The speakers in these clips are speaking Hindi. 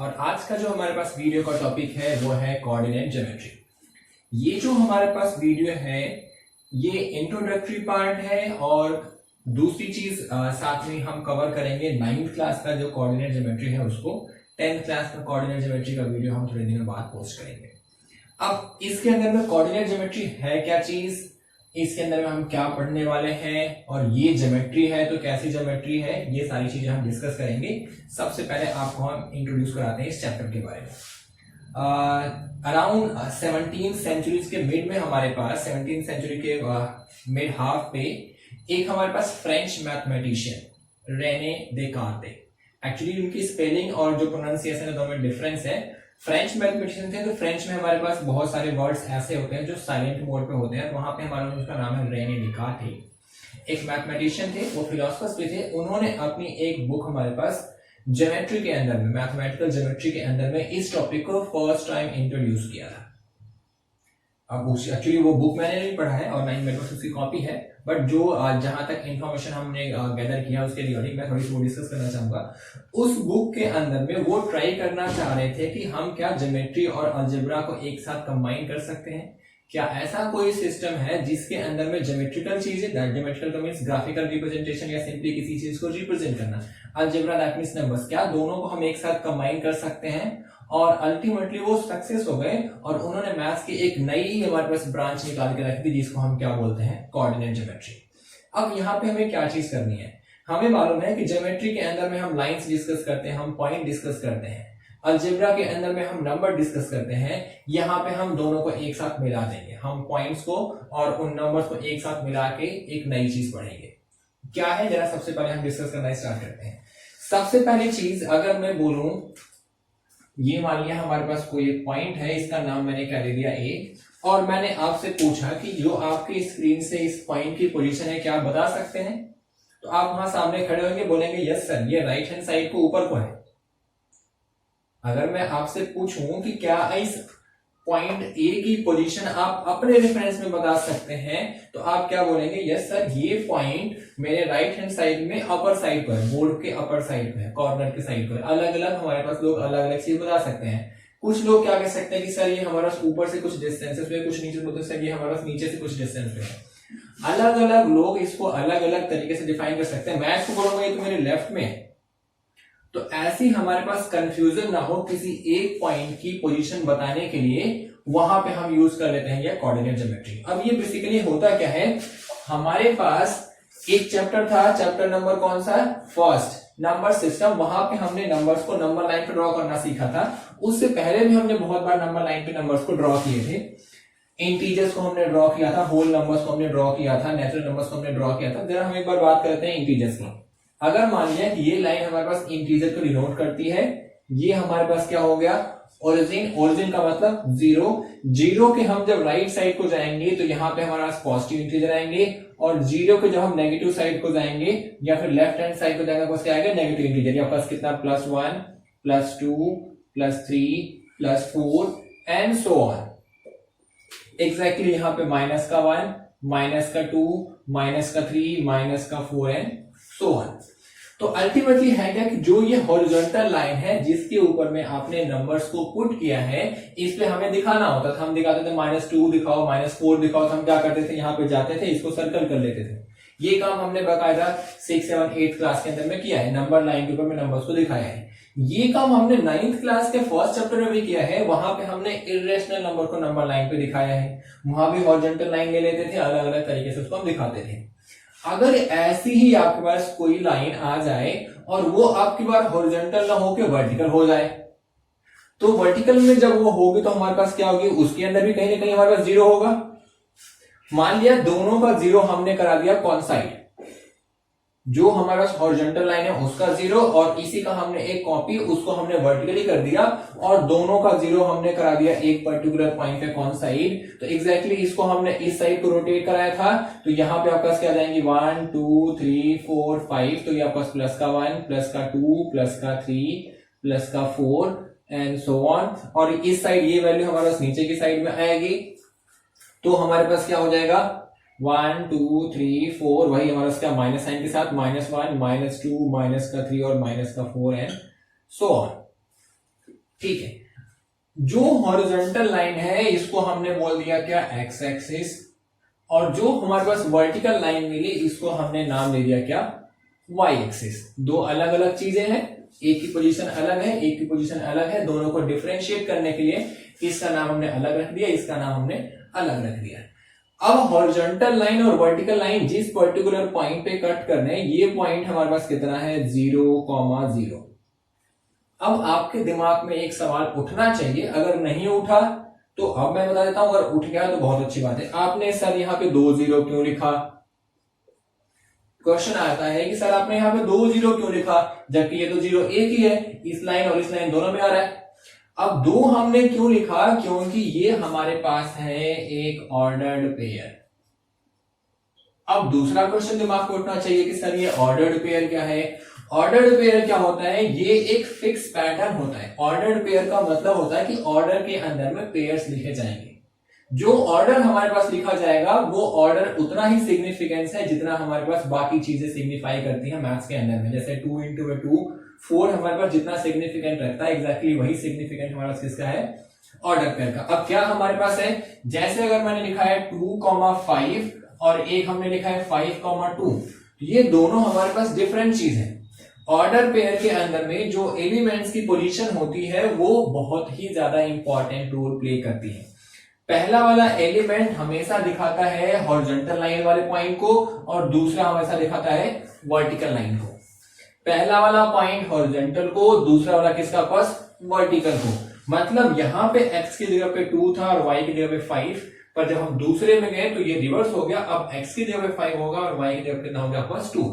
और आज का जो हमारे पास वीडियो का टॉपिक है वो है कोऑर्डिनेट ज्योमेट्री। ये जो हमारे पास वीडियो है ये इंट्रोडक्टरी पार्ट है और दूसरी चीज साथ में हम कवर करेंगे 9th क्लास का जो कोऑर्डिनेट ज्योमेट्री है उसको। 10th क्लास का कोऑर्डिनेट ज्योमेट्री का वीडियो हम थोड़े दिनों बाद पोस्ट करेंगे। अब इसके अंदर में कोऑर्डिनेट ज्योमेट्री है क्या चीज, इसके अंदर में हम क्या पढ़ने वाले हैं और ये ज्योमेट्री है तो कैसी ज्योमेट्री है, ये सारी चीजें हम डिस्कस करेंगे। सबसे पहले आपको हम इंट्रोड्यूस कराते हैं इस चैप्टर के बारे में। अराउंड 17th सेंचुरीज के मिड में हमारे पास 17th सेंचुरी के मिड हाफ पे एक हमारे पास फ्रेंच मैथमेटिशियन रेने देकार्ते, एक्चुअली उनकी स्पेलिंग और जो प्रोनाउंसिएशन है दोनों में डिफरेंस है। फ्रेंच मैथमेटिशियन थे तो फ्रेंच में हमारे पास बहुत सारे वर्ड्स ऐसे होते हैं जो साइलेंट मोड पे होते हैं, तो वहां पे हमारा उसका नाम है रेने देकार्ते। एक मैथमेटिशियन थे, वो फिलोसफर्स भी थे। उन्होंने अपनी एक बुक हमारे पास ज्योमेट्री के अंदर में, मैथमेटिकल ज्योमेट्री के अंदर में इस टॉपिक को फर्स्ट टाइम इंट्रोड्यूस किया था। अब एक्चुअली वो बुक मैंने नहीं पढ़ा है और ना ही मेरे पास उसकी कॉपी है, बट जो जहां तक इंफॉर्मेशन हमने गैदर किया उसके रिगार्डिंग मैं थोड़ी सी वो डिस्कस करना चाहूंगा। उस बुक के अंदर में वो ट्राई करना चाह रहे थे कि हम क्या ज्योमेट्री और अलजेब्रा को एक साथ कंबाइन कर सकते हैं, क्या ऐसा कोई सिस्टम है जिसके अंदर में ज्योमेट्रिकल चीजें, ज्योमेट्रिकल का मींस ग्राफिकल रिप्रेजेंटेशन या सिंपली किसी चीज को रिप्रेजेंट करना, अलजेब्रा दैट मींस नंबर्स, क्या दोनों को हम एक साथ कंबाइन कर सकते हैं। और अल्टीमेटली वो सक्सेस हो गए और उन्होंने मैथ्स की एक नई हमारे पास ब्रांच निकाल के रखी थी जिसको हम क्या बोलते हैं, कोऑर्डिनेट ज्योमेट्री। अब यहाँ पे हमें क्या चीज करनी है, हमें मालूम है कि ज्योमेट्री के अंदर में हम लाइंस डिस्कस करते हैं, हम पॉइंट डिस्कस करते हैं, अलजेब्रा के अंदर में हम नंबर डिस्कस करते हैं। यहाँ पे हम दोनों को एक साथ मिला देंगे, हम पॉइंट्स को और उन नंबर्स को एक साथ मिला के एक नई चीज पढ़ेंगे। क्या है जरा सबसे पहले हम डिस्कस करना स्टार्ट करते हैं। सबसे पहली चीज अगर मैं बोलूं, ये मान लिया हमारे पास कोई एक पॉइंट है, इसका नाम मैंने क्या दे दिया ए, और मैंने आपसे पूछा कि जो आपकी स्क्रीन से इस पॉइंट की पोजीशन है क्या आप बता सकते हैं, तो आप वहां सामने खड़े होंगे, बोलेंगे यस सर ये राइट हैंड साइड को ऊपर को है। अगर मैं आपसे पूछूं कि क्या इस पॉइंट ए की पोजीशन आप अपने रेफरेंस में बता सकते हैं, तो आप क्या बोलेंगे, यस सर ये पॉइंट मेरे राइट हैंड साइड में अपर साइड पर, बोर्ड के अपर साइड पे है, कॉर्नर के साइड पर। अलग अलग हमारे पास लोग अलग अलग चीज बता सकते हैं। कुछ लोग क्या कह सकते हैं कि सर ये हमारा ऊपर से कुछ डिस्टेंस पे, कुछ नीचे बोलते सर ये हमारा नीचे से कुछ डिस्टेंस पे है। अलग अलग लोग इसको अलग अलग तरीके से डिफाइन कर सकते हैं। मैं इसको बोलूंगा ये तो मेरे लेफ्ट में है, तो ऐसी हमारे पास कंफ्यूजन ना हो किसी एक पॉइंट की पोजीशन बताने के लिए, वहां पे हम यूज कर लेते हैं ये कोऑर्डिनेट ज्योमेट्री। अब ये बेसिकली होता क्या है, हमारे पास एक चैप्टर था, चैप्टर नंबर कौन सा, फर्स्ट, नंबर सिस्टम। वहां पे हमने नंबर्स को नंबर लाइन पे ड्रॉ करना सीखा था। उससे पहले भी हमने बहुत बार नंबर लाइन पे नंबर्स को ड्रॉ किए थे। इंटीजर्स को हमने ड्रॉ किया था, होल नंबर्स को हमने ड्रॉ किया था, नेचुरल नंबर्स को हमने ड्रॉ किया था। जरा हम एक बार बात करते हैं इंटीजर्स की। अगर मान लिया कि ये लाइन हमारे पास इंटीजर को डिनोट करती है, ये हमारे पास क्या हो गया, ओरिजिन। ओरिजिन का मतलब जीरो। जीरो के हम जब राइट साइड को जाएंगे तो यहाँ पे हमारे पास पॉजिटिव इंटीजर आएंगे, और जीरो के जब हम नेगेटिव साइड को जाएंगे या फिर लेफ्ट हैंड साइड को जाएंगे तो क्या आएगा, नेगेटिव इंटीजर। या पास कितना, +1 +2 +3 +4 एंड सो ऑन। एग्जैक्टली यहाँ पे -1 -2 -3 -4 एंड सो ऑन। तो अल्टीमेटली है क्या कि जो ये हॉरिजॉन्टल लाइन है जिसके ऊपर में आपने नंबर्स को पुट किया है, इस पे हमें दिखाना होता था। हम दिखाते थे -2 दिखाओ, -4 दिखाओ, तो हम क्या करते थे, यहाँ पे जाते थे, इसको सर्कल कर लेते थे। ये काम हमने बाकायदा 6, 7, 8 क्लास के अंदर में किया है, नंबर लाइन के ऊपर में नंबर्स को दिखाया है। ये काम हमने 9th क्लास के फर्स्ट चैप्टर में भी किया है। वहां पे हमने इरेशनल नंबर को नंबर लाइन पे दिखाया है। वहां भी हॉरिजॉन्टल लाइन ले लेते थे, अलग अलग तरीके से उसको हम दिखाते थे। अगर ऐसी ही आपके पास कोई लाइन आ जाए और वो आपकी बार हॉरिजॉन्टल ना होके वर्टिकल हो जाए, तो वर्टिकल में जब वो होगी तो हमारे पास क्या होगी, उसके अंदर भी कहीं ना कहीं हमारे पास जीरो होगा। मान लिया दोनों का जीरो हमने करा दिया कौन साइड, जो हमारा हॉरिजॉन्टल लाइन है उसका जीरो, और इसी का हमने एक कॉपी उसको हमने वर्टिकली कर दिया, और दोनों का जीरो हमने करा दिया एक पर्टिकुलर पॉइंट पे कौन साइड। तो एग्जैक्टली इसको हमने इस साइड को रोटेट कराया था, तो यहाँ पे आपका क्या जाएंगे, 1 2 3 4 5, तो ये आपका +1 +2 +3 +4 एंड सो ऑन। और इस साइड ये वैल्यू हमारे पास नीचे की साइड में आएगी, तो हमारे पास क्या हो जाएगा, 1 2 3 4, वही हमारा क्या माइनस साइन के साथ, -1 -2 -3 और -4 एंड सो ऑन। ठीक है, जो हॉरिजॉन्टल लाइन है इसको हमने बोल दिया क्या, एक्स एक्सिस, और जो हमारे पास वर्टिकल लाइन मिली इसको हमने नाम दे दिया क्या, वाई एक्सिस। दो अलग अलग चीजें हैं, एक की पोजीशन अलग है, एक की पोजीशन अलग है, दोनों को डिफरेंशिएट करने के लिए इसका नाम हमने अलग रख दिया, इसका नाम हमने अलग रख दिया। अब हॉरिजॉन्टल लाइन और वर्टिकल लाइन जिस पर्टिकुलर पॉइंट पे कट कर रहे हैं, ये पॉइंट हमारे पास कितना है, 0,0। अब आपके दिमाग में एक सवाल उठना चाहिए, अगर नहीं उठा तो अब मैं बता देता हूं, अगर उठ गया तो बहुत अच्छी बात है। आपने सर यहाँ पे 2 0 क्यों लिखा, क्वेश्चन आता है कि सर आपने यहाँ पे 2 0 क्यों लिखा, जबकि ये तो 0 एक ही है, इस लाइन और इस लाइन दोनों में आ रहा है। अब 2 हमने क्यों लिखा, क्योंकि ये हमारे पास है एक ऑर्डर्ड पेयर। अब दूसरा क्वेश्चन दिमाग में उठना चाहिए कि सर ये ऑर्डर्ड पेयर क्या है। ऑर्डर्ड पेयर क्या होता है, ये एक फिक्स पैटर्न होता है। ऑर्डर्ड पेयर का मतलब होता है कि ऑर्डर के अंदर में पेयर्स लिखे जाएंगे। जो ऑर्डर हमारे पास लिखा जाएगा वो ऑर्डर उतना ही सिग्निफिकेंस है जितना हमारे पास बाकी चीजें सिग्निफाई करती हैं मैथ्स के अंदर में। जैसे 2 × 2 4 हमारे पास जितना सिग्निफिकेंट रखता है, एग्जैक्टली वही सिग्निफिकेंट हमारे पास किसका है, ऑर्डर पेयर का। अब क्या हमारे पास है, जैसे अगर मैंने लिखा है 2,5 और एक हमने लिखा है 5,2, ये दोनों हमारे पास डिफरेंट चीज है। ऑर्डर पेयर के अंदर में जो एलिमेंट्स की पोजीशन होती है वो बहुत ही ज्यादा इंपॉर्टेंट रोल प्ले करती है। पहला वाला एलिमेंट हमेशा दिखाता है हॉरिजॉन्टल लाइन वाले पॉइंट को, और दूसरा हमेशा दिखाता है वर्टिकल लाइन को। पहला वाला पॉइंट हॉरिजॉन्टल को, दूसरा वाला किसका पास, वर्टिकल को। मतलब यहां पे x की जगह पे 2 था और y की जगह पे 5, पर जब हम दूसरे में गए तो ये रिवर्स हो गया। अब x की जगह पे 5 होगा और y की जगह पे कितना हो गया, पास 2।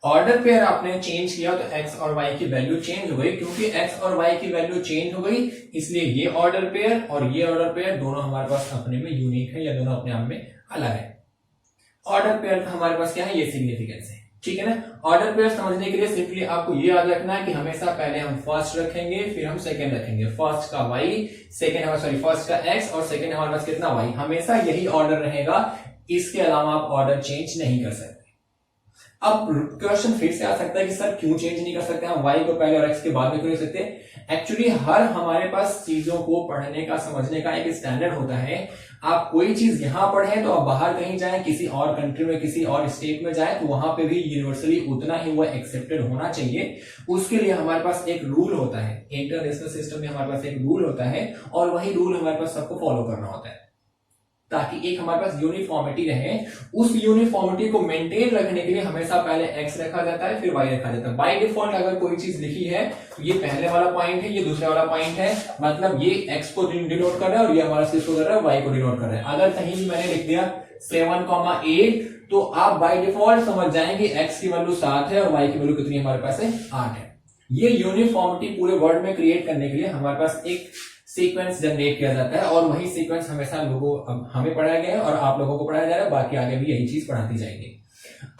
ऑर्डर पेयर आपने चेंज किया तो x और y की वैल्यू चेंज हो गई। क्योंकि x और y की वैल्यू चेंज हो गई इसलिए ये ऑर्डर पेयर और ये ऑर्डर पेयर दोनों हमारे पास अपने में यूनिक है, या दोनों अपने आप में अलग है। ऑर्डर पेयर का हमारे पास क्या है, ये सिग्निफिकेंस है, ठीक है ना। ऑर्डर पेयर समझने के लिए सिंपली आपको ये याद रखना है कि हमेशा पहले हम फर्स्ट रखेंगे फिर हम सेकंड रखेंगे। फर्स्ट का y, सेकंड सॉरी फर्स्ट का x और सेकंड हमारे पास कितना y, हमेशा यही ऑर्डर रहेगा। इसके अलावा आप ऑर्डर चेंज नहीं कर सकते। अब क्वेश्चन फिर से आ सकता है कि सर क्यों चेंज नहीं कर सकते, हम y को पहले और x के बाद में क्यों नहीं सकते। एक्चुअली हर हमारे पास चीजों को पढ़ने का समझने का एक स्टैंडर्ड होता है। आप कोई चीज यहां पढ़ें तो आप बाहर कहीं जाएं, किसी और कंट्री में किसी और स्टेट में जाएं तो वहां पे भी यूनिवर्सली उतना ही वो एक्सेप्टेड होना चाहिए। उसके लिए हमारे पास एक रूल होता है, इंटरनेशनल सिस्टम में हमारे पास एक रूल होता है और वही रूल हमारे पास सबको फॉलो करना होता है ताकि एक हमारे पास यूनिफॉर्मिटी रहे। उस यूनिफॉर्मिटी को मेंटेन रखने के लिए हमेशा पहले x रखा जाता है फिर y रखा जाता है। बाय डिफॉल्ट अगर कोई चीज लिखी है तो ये पहले वाला पॉइंट है, ये दूसरा वाला पॉइंट है, मतलब ये x को डिनोट कर रहा है और ये हमारा किसको कर रहा है, y को डिनोट कर रहा है। अगर कहीं भी मैंने लिख दिया 7,8 तो आप बाय डिफॉल्ट समझ जाएंगे x की वैल्यू 7 है और y की वैल्यू कितनी हमारे पास है, 8 है। ये यूनिफॉर्मिटी पूरे वर्ड में क्रिएट करने के लिए हमारे पास एक सीक्वेंस जनरेट किया जाता है और वही सीक्वेंस हमेशा लोगों हमें पढ़ाया गया है और आप लोगों को पढ़ाया जा रहा है, बाकी आगे भी यही चीज पढ़ाती जाएंगे।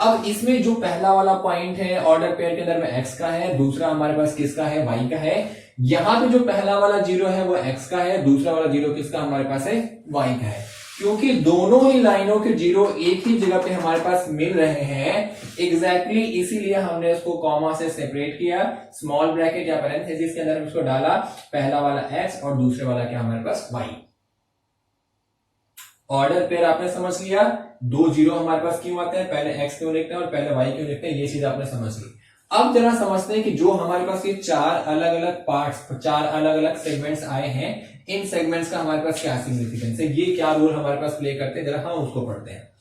अब इसमें जो पहला वाला पॉइंट है ऑर्डर पेयर के अंदर में x का है, दूसरा हमारे पास किसका है, y का है। यहाँ पे जो पहला वाला 0 है वो x का है, दूसरा वाला 0 किसका हमारे पास है, y का है। क्योंकि दोनों ही लाइनों के 0 एक ही जगह पे हमारे पास मिल रहे हैं एग्जैक्टली इसीलिए हमने इसको कॉमा से सेपरेट किया, स्मॉल ब्रैकेट या पैरेंथेसिस के अंदर इसको डाला। पहला वाला x और दूसरे वाला क्या हमारे पास y। ऑर्डर पेयर आपने समझ लिया, 2 0 हमारे पास क्यों आते हैं, पहले x क्यों लिखते हैं और पहले y क्यों लिखते हैं, ये चीज आपने समझ ली। अब जरा समझते हैं कि जो हमारे पास ये 4 अलग अलग पार्ट्स, 4 अलग अलग सेगमेंट्स आए हैं, इन सेगमेंट्स का हमारे पास क्या सिग्निफिकेंस है, ये क्या रोल हमारे पास प्ले करते हैं, जरा हम उसको पढ़ते हैं।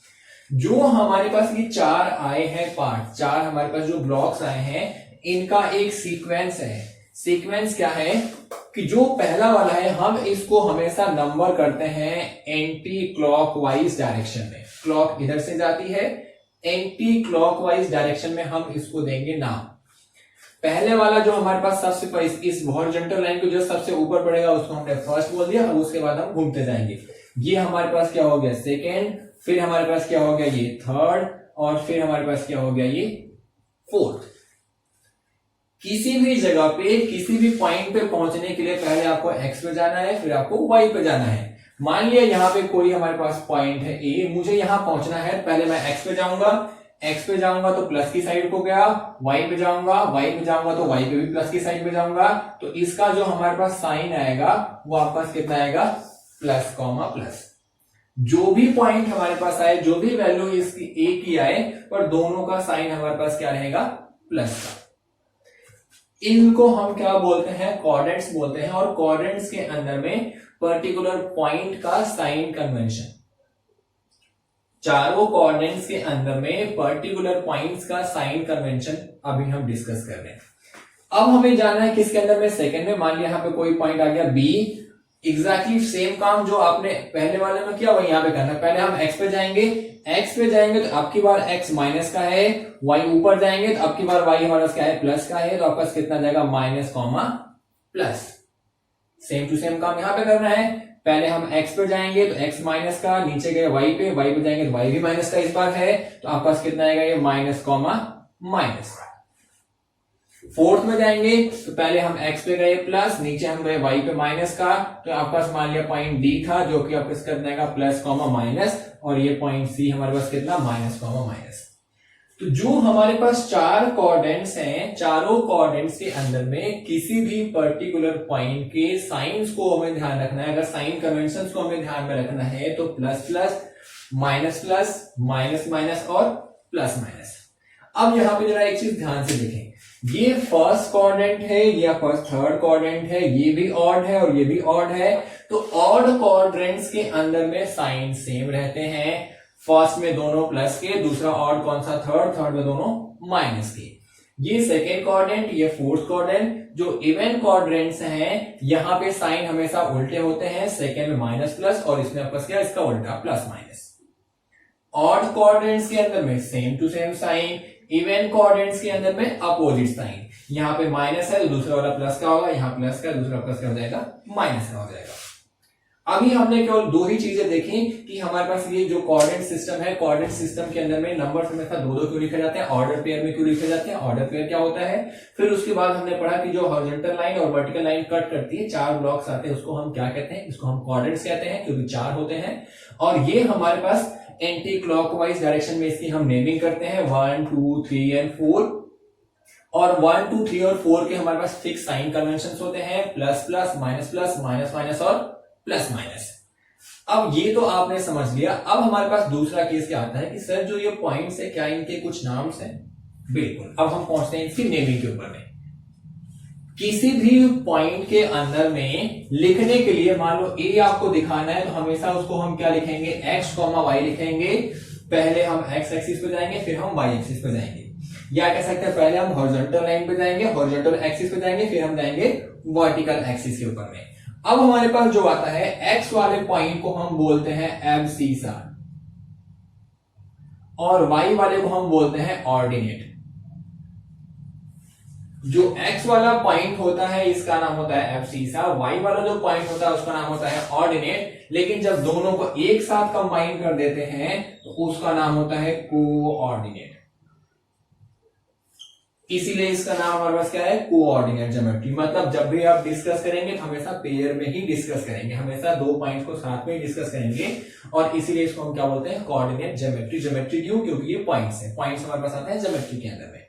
जो हमारे पास ये 4 आए हैं पार्ट, 4 हमारे पास जो ब्लॉक्स आए हैं, इनका एक सीक्वेंस है। सीक्वेंस क्या है कि जो पहला वाला है हम इसको हमेशा नंबर करते हैं एंटी क्लॉकवाइज डायरेक्शन में। क्लॉक इधर से जाती है, एंटी क्लॉकवाइज डायरेक्शन में हम इसको देंगे नाम। पहले वाला जो हमारे पास सबसे इस हॉरिजॉन्टल लाइन को जो सबसे ऊपर पड़ेगा उसको हमने फर्स्ट बोल दिया। अब उसके बाद हम घूमते जाएंगे। ये हमारे पास क्या हो गया, सेकेंड, फिर हमारे पास क्या हो गया, ये थर्ड, और फिर हमारे पास क्या हो गया, ये फोर्थ। किसी भी जगह पे किसी भी पॉइंट पे पहुंचने के लिए पहले आपको x पे जाना है फिर आपको y पे जाना है। मान लिया यहाँ पे कोई हमारे पास पॉइंट है A, मुझे यहां पहुंचना है, पहले मैं x पे जाऊंगा, x पे जाऊंगा तो प्लस की साइड को गया, y पे जाऊंगा तो y पे भी प्लस की साइड पे जाऊंगा, तो इसका जो हमारे पास साइन आएगा वो आपके पास कितना आएगा, प्लस कॉमा प्लस। जो भी पॉइंट हमारे पास आए, जो भी वैल्यू इसकी ए की आए, पर दोनों का साइन हमारे पास क्या रहेगा, प्लस का। इनको हम क्या बोलते हैं, कोऑर्डिनेट्स बोलते हैं। और कोऑर्डिनेट्स के अंदर में पर्टिकुलर पॉइंट का साइन कन्वेंशन, चारों कोऑर्डिनेट्स के अंदर में पर्टिकुलर पॉइंट्स का साइन कन्वेंशन अभी हम डिस्कस कर रहे हैं। अब हमें जानना है किसके अंदर में, सेकंड में। मान लिया यहाँ पे कोई पॉइंट आ गया बी, एग्जैक्टली सेम काम जो आपने पहले वाले में किया वही यहाँ पे करना है। पहले हम x पे जाएंगे तो आपकी बार x माइनस का है, y ऊपर जाएंगे तो आपकी बार y हमारा क्या है, प्लस का है, तो आपका कितना जाएगा, minus comma plus. Same to same काम यहाँ पे करना है। पहले हम x पे जाएंगे तो x माइनस का, नीचे गए y पे जाएंगे तो y भी माइनस का इस बार है, तो आपके पास कितना आएगा, ये माइनस कॉमा माइनस। फोर्थ में जाएंगे तो पहले हम x पे गए प्लस, नीचे हम गए y पे माइनस का, तो आपके पास मान लिया पॉइंट डी था जो कि आपके कितना आएगा, प्लस कॉमा माइनस, और ये पॉइंट सी हमारे पास कितना, माइनस कॉमा माइनस। तो जो हमारे पास चार कोऑर्डिनेट्स हैं, चारों कोऑर्डिनेट्स के अंदर में किसी भी पर्टिकुलर पॉइंट के साइंस को हमें ध्यान रखना है। अगर साइन कन्वेंशंस को हमें ध्यान में रखना है तो plus plus, minus minus minus और प्लस माइनस। अब यहां पे जरा एक चीज ध्यान से देखें, ये फर्स्ट कोऑर्डिनेट है, ये फर्स्ट थर्ड कोऑर्डिनेट है, ये भी ऑड है और ये भी ऑड है। तो ऑड कोऑर्डिनेट्स के अंदर में साइन सेम रहते हैं। फर्स्ट में दोनों प्लस के, दूसरा ऑड कौन सा, थर्ड में दोनों माइनस के। ये सेकेंड कोऑर्डिनेट, ये फोर्थ कोऑर्डिनेट। जो इवन कोऑर्डिनेट्स हैं यहां पे साइन हमेशा उल्टे होते हैं, सेकेंड में माइनस प्लस और इसमें आपका क्या, इसका उल्टा प्लस माइनस। ऑड कोऑर्डिनेट्स के अंदर में same to same sign, even coordinates के अंदर में अपोजिट साइन। यहाँ पे माइनस है तो दूसरा वाला प्लस का होगा, यहाँ प्लस का, दूसरा प्लस का हो जाएगा, माइनस का हो जाएगा। अभी हमने केवल दो ही चीजें देखी कि हमारे पास ये जो कोऑर्डिनेट सिस्टम है, कोऑर्डिनेट सिस्टम के अंदर में नंबर हमेशा दो दो क्यों लिखे जाते हैं, ऑर्डर पेयर में क्यों लिखे जाते हैं, ऑर्डर पेयर क्या होता है। फिर उसके बाद हमने पढ़ा कि जो हॉरिजॉन्टल लाइन और वर्टिकल लाइन कट करती है, चार ब्लॉक्स आते हैं, उसको हम क्या कहते हैं, इसको हम कोऑर्डिनेट्स कहते हैं क्योंकि चार होते हैं। और ये हमारे पास एंटी क्लॉकवाइज डायरेक्शन में इसकी हम नेमिंग करते हैं 1 2 3 एंड 4। और 1 2 3 और 4 के हमारे पास फिक्स साइन कन्वेंशंस होते हैं, प्लस प्लस, माइनस माइनस और प्लस माइनस। अब ये तो आपने समझ लिया। अब हमारे पास दूसरा केस क्या आता है कि सर जो ये पॉइंट्स है क्या इनके कुछ नाम्स हैं, बिल्कुल। अब हम पहुंचते हैं इसकी नेमिंग के ऊपर में। किसी भी पॉइंट के अंदर में लिखने के लिए, मान लो ए आपको दिखाना है तो हमेशा उसको हम क्या लिखेंगे, x, y लिखेंगे। पहले हम x एक्सिस पे जाएंगे, फिर हम y एक्सिस पे जाएंगे। या कह सकते हैं पहले हम हॉरिजॉन्टल लाइन पे जाएंगे, हॉरिजॉन्टल एक्सिस पे जाएंगे, फिर हम जाएंगे वर्टिकल एक्सिस के ऊपर में। अब हमारे पास जो आता है x वाले पॉइंट को हम बोलते हैं एब्सिसा और y वाले को हम बोलते हैं ऑर्डिनेट। जो x वाला पॉइंट होता है इसका नाम होता है एब्सिसा, y वाला जो पॉइंट होता है उसका नाम होता है ऑर्डिनेट। लेकिन जब दोनों को एक साथ कंबाइन कर देते हैं तो उसका नाम होता है कोऑर्डिनेट। इसीलिए इसका नाम हमारे पास क्या है, कोऑर्डिनेट ज्योमेट्री। मतलब जब भी आप डिस्कस करेंगे तो हमेशा पेयर में ही डिस्कस करेंगे, हमेशा दो पॉइंट्स को साथ में ही डिस्कस करेंगे। और इसीलिए इसको हम क्या बोलते हैं, कोऑर्डिनेट ज्योमेट्री। ज्योमेट्री क्यों, क्योंकि ये पॉइंट्स है, पॉइंट्स हमारे पास आते हैं ज्योमेट्री के अंदर में।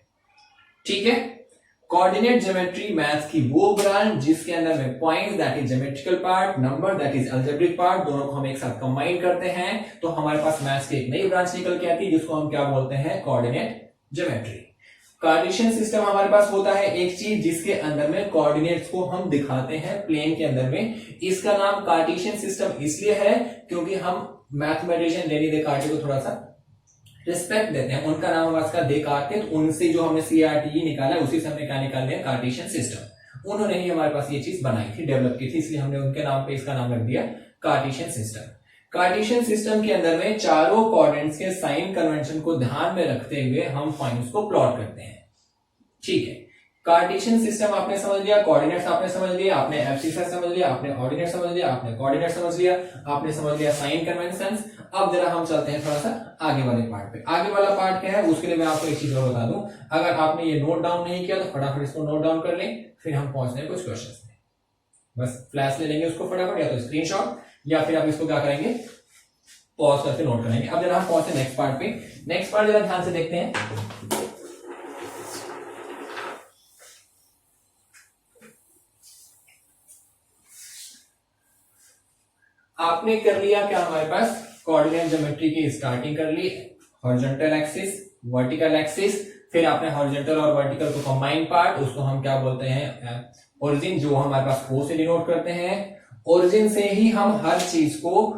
ठीक है, कोऑर्डिनेट ज्योमेट्री मैथ्स की वो ब्रांच जिसके अंदर में points that is geometrical path, number that is algebraic part, दोनों को हम एक साथ कंबाइन करते हैं तो हमारे पास मैथ्स की एक नई ब्रांच निकल के आती है जिसको हम क्या बोलते हैं, कोऑर्डिनेट ज्योमेट्री। कार्टेशियन सिस्टम हमारे पास होता है एक चीज जिसके अंदर में कोऑर्डिनेट्स को हम दिखाते हैं प्लेन के अंदर में। इसका नाम कार्टेशियन सिस्टम इसलिए है क्योंकि हम मैथमेटिशियन रेनी देकार्टे को थोड़ा सा रिस्पेक्ट देते हैं। उनका नाम हमारे पास देकार्टे, तो उनसे जो हमने CRTE लिया उसी से हमने क्या निकाल लिया, कार्टेशियन सिस्टम। उन्होंने ही हमारे पास ये चीज बनाई थी, डेवलप की थी, इसलिए हमने उनके नाम पे इसका नाम रख दिया कार्टेशियन सिस्टम। कार्टेशियन सिस्टम के अंदर में चारों कोऑर्डिनेट्स के साइन कन्वेंशन को ध्यान में रखते हुए हम पॉइंट्स को प्लॉट करते हैं। ठीक है, कार्टेशियन सिस्टम आपने समझ लिया, कोऑर्डिनेट्स आपने समझ लिया, आपने एब्सिसा समझ लिया, आपने ऑर्डिनेट समझ लिया, आपने कोऑर्डिनेट समझ लिया, आपने समझ लिया साइन कन्वेंशंस। अब जरा हम चलते हैं थोड़ा सा आगे वाले पार्ट पे। आगे वाला पार्ट क्या है, उसके लिए मैं आपको एक चीज और बता दूं। अगर आपने ये नोट डाउन नहीं किया तो फटाफट इसको नोट डाउन कर लें, फिर हम पहुंचते हैं कुछ क्वेश्चंस में। बस फ्लैश ले लेंगे उसको फटाफट, या तो स्क्रीनशॉट, या फिर आप इसको क्या करेंगे, पॉज करके नोट करेंगे। अब जरा हम पहुंचे नेक्स्ट पार्ट पे। नेक्स्ट पार्ट जरा ध्यान से देखते हैं। आपने कर लिया क्या, हमारे पास कोऑर्डिनेट ज्योमेट्री की स्टार्टिंग कर ली, हॉरिजॉन्टल एक्सिस, वर्टिकल एक्सिस, फिर आपने हॉरिजॉन्टल और वर्टिकल को कंबाइन पार्ट, उसको हम क्या बोलते हैं, ओरिजिन, जो हमारे पास ओ से डिनोट करते हैं। ओरिजिन से ही हम हर चीज को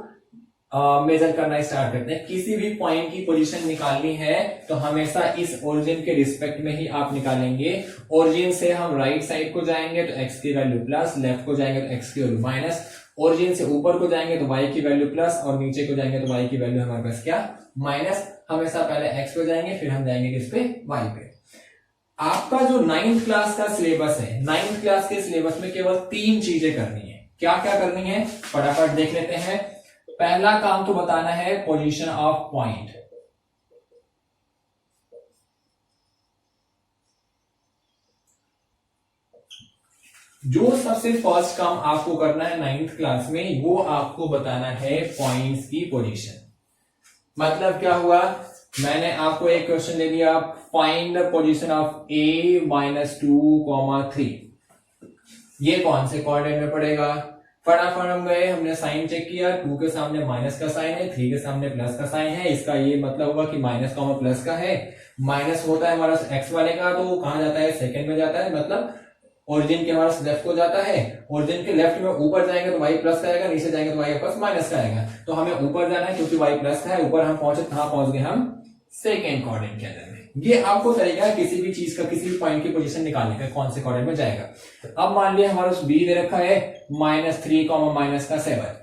मेजर करना स्टार्ट करते हैं। किसी भी पॉइंट की पोजीशन निकालनी है तो हमेशा इस ओरिजिन के रिस्पेक्ट में ही आप निकालेंगे। ओरिजिन से हम राइट साइड को जाएंगे तो एक्स की वैल्यू प्लस, लेफ्ट को जाएंगे तो एक्स की वैल्यू माइनस, ओरिजिन से ऊपर को जाएंगे तो y की वैल्यू प्लस, और नीचे को जाएंगे तो y की वैल्यू हमारे पास क्या, माइनस। हमेशा पहले x पे जाएंगे, फिर हम जाएंगे किस पे, y पे। आपका जो 9th क्लास का सिलेबस है, 9th क्लास के सिलेबस में केवल 3 चीजें करनी है। क्या क्या करनी है, फटाफट देख लेते हैं। पहला काम तो बताना है पोजीशन ऑफ पॉइंट। जो सबसे फर्स्ट काम आपको करना है 9th क्लास में, वो आपको बताना है पॉइंट्स की पोजीशन। मतलब क्या हुआ, मैंने आपको एक क्वेश्चन दे दिया, find the position of a -2, 3। ये कौन से कोऑर्डिनेट में पड़ेगा। फटाफट हम गए, हमने साइन चेक किया, 2 के सामने माइनस का साइन है, 3 के सामने प्लस का साइन है। इसका ये मतलब हुआ कि माइनस कॉमा प्लस का है, माइनस होता है हमारा एक्स वाले का, तो वो कहां जाता है, सेकंड में जाता है, मतलब ओरिजिन के हमारा लेफ्ट को जाता है। ओरिजिन के लेफ्ट में ऊपर जाएंगे तो y प्लस का आएगा, नीचे जाएंगे तो y प्लस माइनस का आएगा। तो हमें ऊपर जाना है क्योंकि y प्लस का है। ऊपर हम पहुंचे, कहां पहुंच गए हम, सेकेंड कोऑर्डिनेट के अंदर में। ये आपको तरीका है किसी भी चीज का, किसी भी पॉइंट की पोजीशन निकालने का, कौन से कोऑर्डिनेट में जाएगा। अब मान लिया हमारा b दे रखा है -3, -7।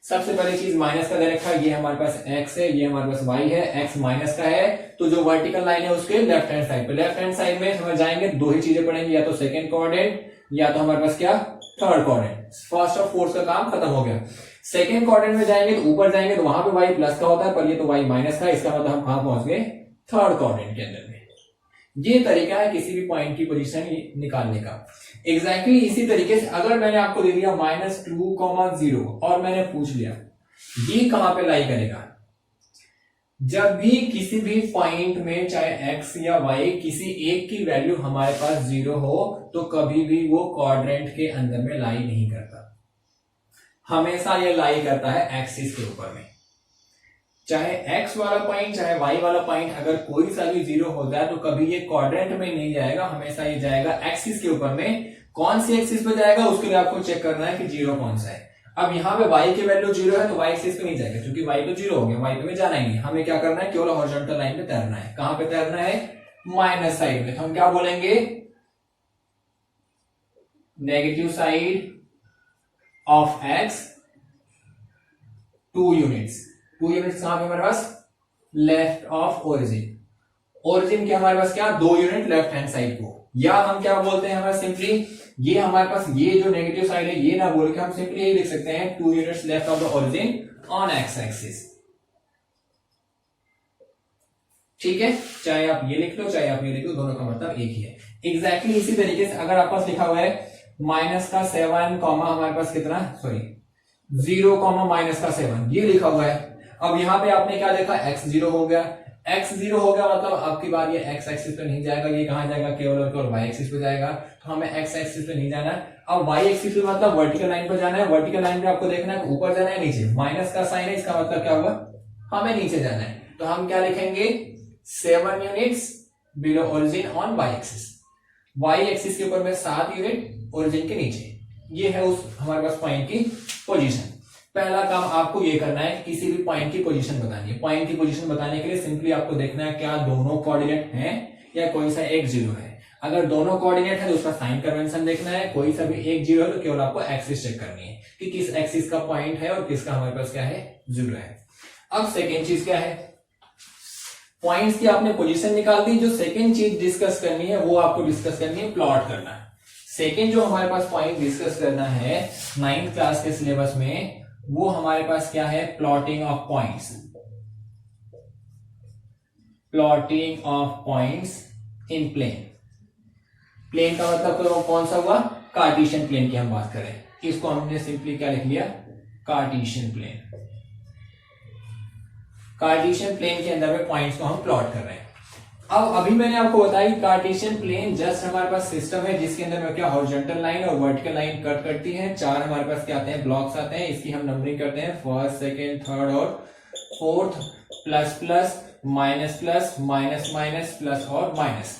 सबसे पहली चीज माइनस का दे रखा है, ये हमारे पास x है, ये हमारे पास y है, x माइनस का है, तो जो वर्टिकल लाइन है उसके लेफ्ट हैंड साइड पे, लेफ्ट हैंड साइड में हमें जाएंगे, दो ही चीजें पड़ेंगी, या तो सेकंड कोऑर्डिनेट या तो हमारे पास क्या, थर्ड कोऑर्डिनेट। फर्स्ट और फोर्थ का काम खत्म हो गया। सेकंड कोऑर्डिनेट में जाएंगे तो ऊपर जाएंगे तो वहां पे y प्लस का होता है, पर ये तो y माइनस का है, इसका मतलब हम कहां पहुंच गए, थर्ड कोऑर्डिनेट के अंदर में। ये तरीका है किसी भी पॉइंट की पोजीशन निकालने का। एग्जैक्टली इसी तरीके से अगर मैंने आपको दे दिया -2, 0 और मैंने पूछ लिया ये कहां पे लाई करेगा। जब भी किसी भी पॉइंट में चाहे x या y किसी एक की वैल्यू हमारे पास 0 हो तो कभी भी वो क्वाड्रेंट के अंदर में लाई नहीं करता, हमेशा ये लाई करता है एक्सिस के ऊपर में। चाहे x वाला पॉइंट चाहे y वाला पॉइंट अगर कोई सा भी 0 हो जाए तो कभी ये क्वाड्रेंट में नहीं जाएगा, हमेशा ये जाएगा एक्सिस के ऊपर में। कौन सी एक्सिस पे जाएगा उसके लिए आपको चेक करना है कि 0 कौन सा है। अब यहाँ पे y की वैल्यू 0 है तो y एक्सिस पे नहीं जाएगा, क्योंकि y तो 0 हो गया, y पे में जाना ही नहीं। हमें क्या करना है, केवल हॉरिजॉन्टल लाइन पे तैरना है। कहां पे तैरना है, माइनस साइड में। तो हम क्या बोलेंगे, negative side of x 2 units. 2 units कहां पे हमारे पास, लेफ्ट ऑफ ओरिजिन। ओरिजिन के हमारे पास क्या, 2 यूनिट लेफ्ट हैंड साइड को, या हम क्या बोलते हैं हमारे सिंपली, ये हमारे पास ये जो नेगेटिव साइड है ये ना बोल के हम सिंपली ये लिख सकते हैं 2 units left of the origin on x axis. ठीक है, चाहे आप ये लिख लो चाहे आप ये लिख लो, दोनों का मतलब एक ही है। एग्जैक्टली इसी तरीके से अगर आपके पास लिखा हुआ है -7, हमारे पास कितना, सॉरी 0, -7 ये लिखा हुआ है। अब यहाँ पे आपने क्या देखा, x 0 हो गया, x 0 हो गया मतलब आपकी बार ये x एक्सिस पे नहीं जाएगा, ये कहां जाएगा, केवल और केवल y एक्सिस पे जाएगा। तो हमें x एक्सिस पे नहीं जाना है। अब y एक्सिस पे मतलब वर्टिकल लाइन पर जाना है। वर्टिकल लाइन पे आपको देखना है ऊपर जाना है नीचे, माइनस का साइन है, इसका मतलब क्या हुआ, हमें नीचे जाना है। तो हम क्या लिखेंगे, 7 units below origin on y axis. y axis के ऊपर में 7 यूनिट ओरिजिन के नीचे, ये है उस हमारे पास पॉइंट की पोजीशन। पहला काम आपको ये करना है, किसी भी पॉइंट की पोजीशन बतानी है। पॉइंट की पोजीशन बताने के लिए सिंपली आपको देखना है क्या दोनों कोऑर्डिनेट हैं या कोई सा एक 0 है। अगर दोनों कोऑर्डिनेट है तो उसका साइन कन्वेंशन देखना है, कोई सा भी एक 0 है तो केवल आपको एक्सिस चेक करनी है कि किस एक्सिस का पॉइंट है और किसका हमारे पास क्या है, 0 है। अब सेकेंड चीज क्या है, पॉइंट्स की आपने पोजीशन निकाल दी। जो सेकेंड चीज डिस्कस करनी है वो आपको डिस्कस करनी है, प्लॉट करना है। सेकेंड जो हमारे पास पॉइंट डिस्कस करना है 9th क्लास के सिलेबस में, वो हमारे पास क्या है, plotting of points. Plotting of points in plane. Plane का मतलब तो कौन सा हुआ, कार्टेशियन प्लेन की हम बात करें, इसको हमने सिंपली क्या लिख लिया, कार्टेशियन प्लेन। कार्टेशियन प्लेन के अंदर में पॉइंट्स को हम प्लॉट कर रहे हैं। अब अभी मैंने आपको बताया कि कार्टेशियन प्लेन जस्ट हमारे पास सिस्टम है जिसके अंदर में क्या हॉरिजॉन्टल लाइन और वर्टिकल लाइन कट करती है। 4 हमारे पास क्या आते हैं, ब्लॉक्स आते हैं। इसकी हम नंबरिंग करते हैं, फर्स्ट, सेकेंड, थर्ड और fourth, plus plus, minus plus, minus minus, plus और माइनस।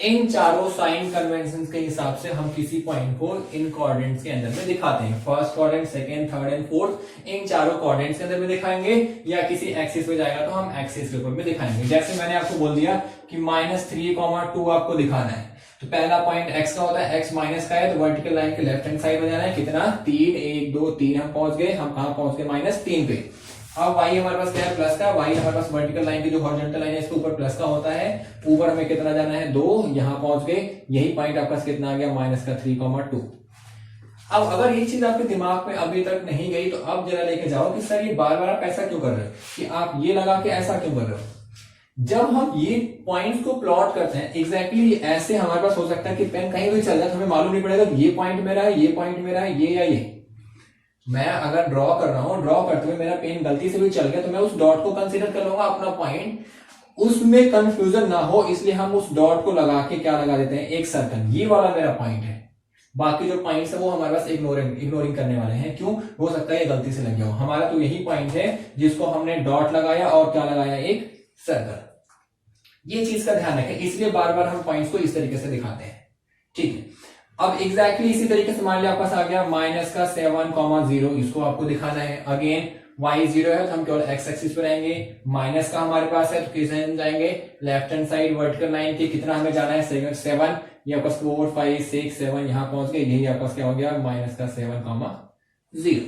इन चारों साइन कन्वेंशन के हिसाब से हम किसी पॉइंट को इन कोऑर्डिनेट्स के अंदर में दिखाते हैं। First quadrant, second, third and fourth, इन चारों कोऑर्डिनेट्स के अंदर में दिखाएंगे, या किसी एक्सिस पे जाएगा तो हम एक्सिस के ऊपर में दिखाएंगे। जैसे मैंने आपको बोल दिया कि -3,2 आपको दिखाना है, तो पहला पॉइंट x का होता है, x माइनस का है, तो वर्टिकल लाइन के लेफ्ट हैंड साइड में जाना है। कितना, 3, 1 2 3 हम पहुंच गए। हम कहां पहुंच गए, -3 पे। अब y हमारे पास क्या है, प्लस का। y हमारे पास वर्टिकल लाइन की जो हॉरिजॉन्टल लाइन है इसके ऊपर प्लस का होता है। ऊपर हमें कितना जाना है, 2, यहां पहुंच गए। यही पॉइंट आपका कितना आ गया, -3,2। अब अगर ये चीज आपके दिमाग में अभी तक नहीं गई तो अब जरा लेके जाओ कि सर ये बार बार आप ऐसा क्यों कर रहे हो, कि आप ये लगा के ऐसा क्यों कर रहे हो। जब हम ये पॉइंट्स को प्लॉट करते हैं एग्जैक्टली ऐसे हमारे पास हो सकता है कि पेन कहीं भी चल जाए तो हमें मालूम नहीं पड़ेगा कि ये पॉइंट मेरा है, ये पॉइंट मेरा है, ये या ये। मैं अगर ड्रॉ कर रहा हूं, ड्रॉ करते हुए मेरा पेन गलती से भी चल गया तो मैं उस डॉट को कंसीडर कर लूंगा अपना पॉइंट, उसमें कंफ्यूजन ना हो इसलिए हम उस डॉट को लगा के क्या लगा देते हैं, एक सर्कल। ये वाला मेरा पॉइंट है, बाकी जो पॉइंट्स है वो हमारे पास इग्नोरिंग करने वाले हैं। क्यों, हो सकता है ये गलती से लग गया हो। हमारा तो यही पॉइंट है जिसको हमने डॉट लगाया और क्या लगाया, एक सर्कल। ये चीज का ध्यान रखें, इसलिए बार बार हम पॉइंट्स को इस तरीके से दिखाते हैं। ठीक है, अब एग्जैक्टली इसी तरीके से मान लिया आपके पास आ गया -7,0, इसको आपको दिखाना है। अगेन y 0 है तो हम केवल x एक्सिस पर रहेंगे। माइनस का हमारे पास है तो किसे हम जाएंगे, left hand side vertical line के। कितना हमें जाना है, 7, ये आपका 4 5 6 7 यहां पहुंच गए। यही आपका क्या हो गया, -7,0।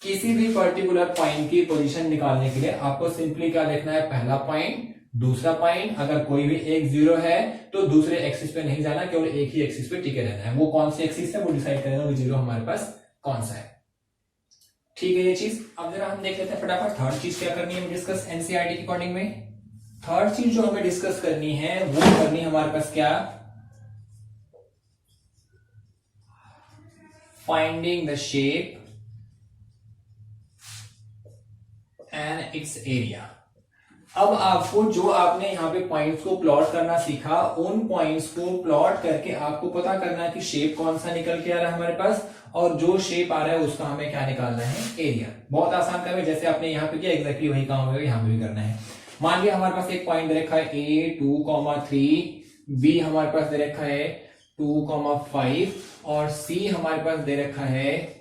किसी भी पर्टिकुलर पॉइंट की पोजीशन निकालने के लिए आपको सिंपली क्या देखना है, पहला पॉइंट, दूसरा पॉइंट। अगर कोई भी एक 0 है तो दूसरे एक्सिस पे नहीं जाना, केवल एक ही एक्सिस पे टिके रहना है। वो कौन सी एक्सिस है वो डिसाइड करेगा वो 0 हमारे पास कौन सा है। ठीक है ये चीज। अब जरा हम देख लेते हैं फटाफट थर्ड चीज क्या करनी है डिस्कस एनसीईआरटी के अकॉर्डिंग में। थर्ड चीज जो हमें डिस्कस करनी है वो करनी है हमारे पास क्या, finding the shape and it's area. अब आपको जो आपने यहाँ पे पॉइंट्स को प्लॉट करना सीखा, उन पॉइंट्स को प्लॉट करके आपको पता करना है कि शेप कौन सा निकल के आ रहा है हमारे पास, और जो शेप आ रहा है उसका हमें क्या निकालना है, एरिया। बहुत आसान काम है, जैसे आपने यहाँ पे किया एग्जैक्टली वही काम होगा यहाँ पे भी करना है। मान लिया हमारे पास एक पॉइंट दे रखा है A 2,3, B हमारे पास दे रखा है 2,5 और C हमारे पास दे रखा है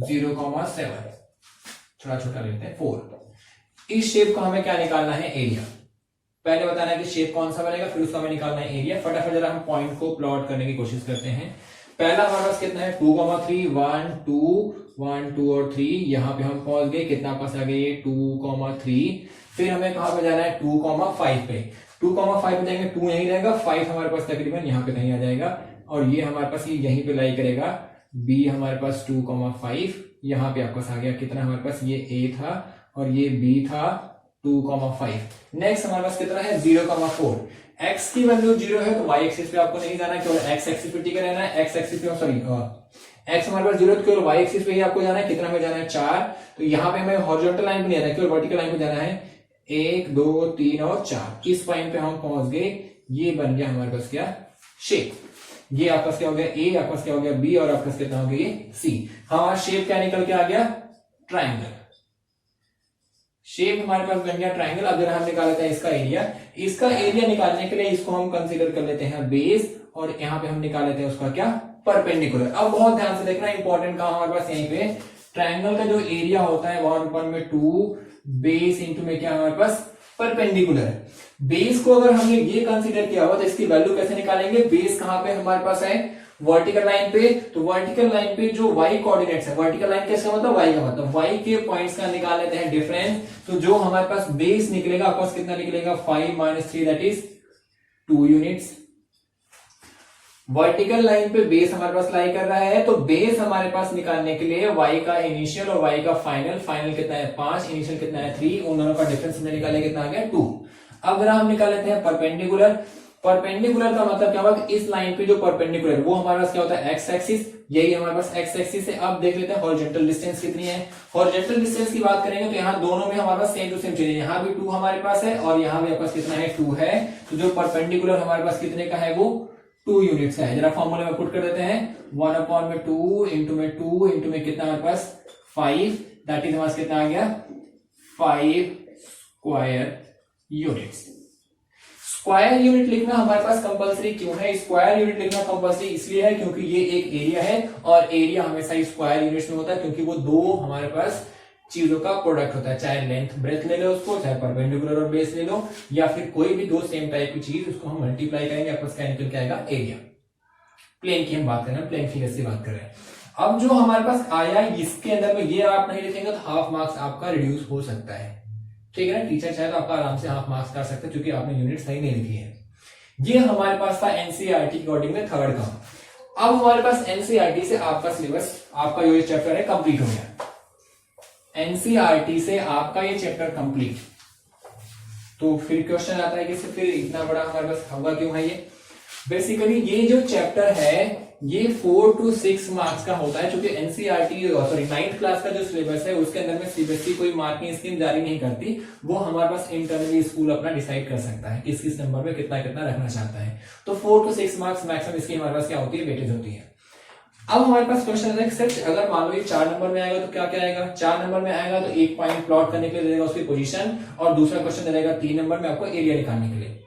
0,7। थोड़ा छोटा लेते हैं 4। इस शेप का हमें क्या निकालना है, एरिया। पहले बताना है कि शेप कौन सा बनेगा, फिर उसका हमें निकालना है एरिया। फटाफट जरा हम पॉइंट को प्लॉट करने की कोशिश करते हैं। पहला हमारे पास कितना है, 2,3, 1 2 और 3। यहां पे हम पहुंच गए, कितना पास आ गए, 2,3। फिर हमें कहां पे जाना है, 2,5 पे। 2,5 पे जाएंगे, 2 यहीं रहेगा, 5 हमारे पास तकरीबन यहाँ पे कहीं आ जाएगा, और ये हमारे पास ये यहीं पे लाई करेगा। B हमारे पास 2,5, यहाँ पे आपका आ गया कितना, हमारे पास ये A था और ये B था 2,5। नेक्स्ट हमारे पास कितना है, 0,4। x की वैल्यू 0 है तो y एक्सिस पे आपको नहीं जाना, केवल x एक्सिस पे टिके रहना है। x एक्सिस पे सॉरी x हमारे पास 0 तो केवल y एक्सिस पे ही आपको जाना है। कितना में जाना है, 4। तो यहाँ पे हमें हॉरिजॉन्टल लाइन पे नहीं जाना है, केवल वर्टिकल लाइन पे जाना है। 1 2 3 और 4। इस पॉइंट पे हम पहुंच गए। ये बन गया हमारे पास क्या, शेप। ये आपका क्या हो गया, A, आपका क्या हो गया B, और आपका कितना हो गया, C। हमारा शेप क्या निकल के आ गया, ट्राइंगल। शेप हमारे पास बन गया ट्राइंगल। अब जरा हम निकाल लेते हैं इसका एरिया। इसका एरिया निकालने के लिए इसको हम कंसीडर कर लेते हैं बेस, और यहाँ पे हम निकाल लेते हैं उसका क्या, परपेंडिकुलर। अब बहुत ध्यान से देखना, इंपॉर्टेंट काम हमारे पास यहीं पे, ट्राइंगल का जो एरिया होता है 1/2 बेस इंटू में क्या हमारे पास, परपेंडिकुलर। बेस को अगर हमने ये कंसीडर किया हुआ तो इसकी वैल्यू कैसे निकालेंगे, बेस कहां पे हमारे पास है, वर्टिकल लाइन पे। तो वर्टिकल लाइन पे जो y कोऑर्डिनेट्स है, वर्टिकल लाइन कैसे मतलब y का मतलब y के पॉइंट्स का निकाल लेते हैं डिफरेंस। तो जो हमारे पास बेस निकलेगा आपके पास कितना निकलेगा, 5 - 3 that is 2 units. Vertical line पे बेस हमारे पास लाई कर रहा है, तो बेस हमारे पास निकालने के लिए y का इनिशियल और y का फाइनल। फाइनल कितना है 5, इनिशियल कितना है 3, उन दोनों का डिफरेंस हमने निकाले कितना आ गया 2। अब अगर हम निकाल लेते हैं परपेंडिकुलर, परपेंडिकुलर का मतलब क्या होगा, इस लाइन पे जो परपेंडिकुलर वो हमारे पास क्या होता है एक्स एक्सिस, यही हमारे पास एक्स एक्सिस है। अब देख लेते हैं हॉरिजॉन्टल डिस्टेंस कितनी है। हॉरिजॉन्टल डिस्टेंस की बात करेंगे तो यहाँ दोनों में हमारे पास सेम टू सेम चीज है, यहाँ भी 2 हमारे पास है और यहाँ भी हमारे पास कितना है 2 है। तो जो परपेंडिकुलर हमारे पास कितने का है वो 2 यूनिट्स का है। जरा फॉर्मूले में पुट कर देते हैं 1/2 इंटू में कितना हमारे पास 5, दैट इज हमारे पास कितना आ गया 5 स्क्वायर यूनिट्स। स्क्वायर यूनिट लिखना हमारे पास कंपलसरी क्यों है? स्क्वायर यूनिट लिखना कंपलसरी इसलिए है क्योंकि ये एक एरिया है और एरिया हमेशा स्क्वायर यूनिट्स में होता है, क्योंकि वो दो हमारे पास चीजों का प्रोडक्ट होता है, चाहे लेंथ ब्रेथ ले लो उसको, चाहे परपेंडिकुलर और बेस ले लो, या फिर कोई भी दो सेम टाइप की चीज उसको हम मल्टीप्लाई करेंगे, आपस क्या निकल के आएगा एरिया। प्लेन की हम बात कर रहे हैं, प्लेन फिगर से बात कर रहे हैं। अब जो हमारे पास आया इसके अंदर में ये आप नहीं लिखेंगे तो हाफ मार्क्स आपका रिड्यूस हो सकता है, ठीक है ना। टीचर चाहे तो आपका आराम से हाफ मार्क्स कर सकते हैं क्योंकि आपने यूनिट सही नहीं लिखी है। ये हमारे पास था एनसीईआरटी के अकॉर्डिंग में थर्ड का। अब हमारे पास एनसीईआरटी से आपका सिलेबस, आपका जो ये चैप्टर है कंप्लीट हो गया। एनसीईआरटी से आपका ये चैप्टर कंप्लीट, तो फिर क्वेश्चन आता है कि फिर इतना बड़ा हमारे पास होगा क्यों है ये? बेसिकली ये जो चैप्टर है ये 4 to 6 मार्क्स का होता है, क्योंकि एनसीईआरटी सॉरी 9th क्लास का जो सिलेबस है उसके अंदर में सीबीएसई कोई मार्किंग स्कीम जारी नहीं करती, वो हमारे पास इंटरनली स्कूल अपना डिसाइड कर सकता है किस किस नंबर में कितना कितना रखना चाहता है। तो 4 to 6 मार्क्स मैक्सिमम इसकी हमारे पास क्या होती है, वेटेज होती है। अब हमारे पास क्वेश्चन आता है सर अगर मान लो ये 4 नंबर में आएगा तो क्या क्या आएगा? 4 नंबर में आएगा तो एक पॉइंट प्लॉट करने के लिए देगा उसकी पोजीशन, और दूसरा क्वेश्चन देगा 3 नंबर में आपको एरिया निकालने के लिए।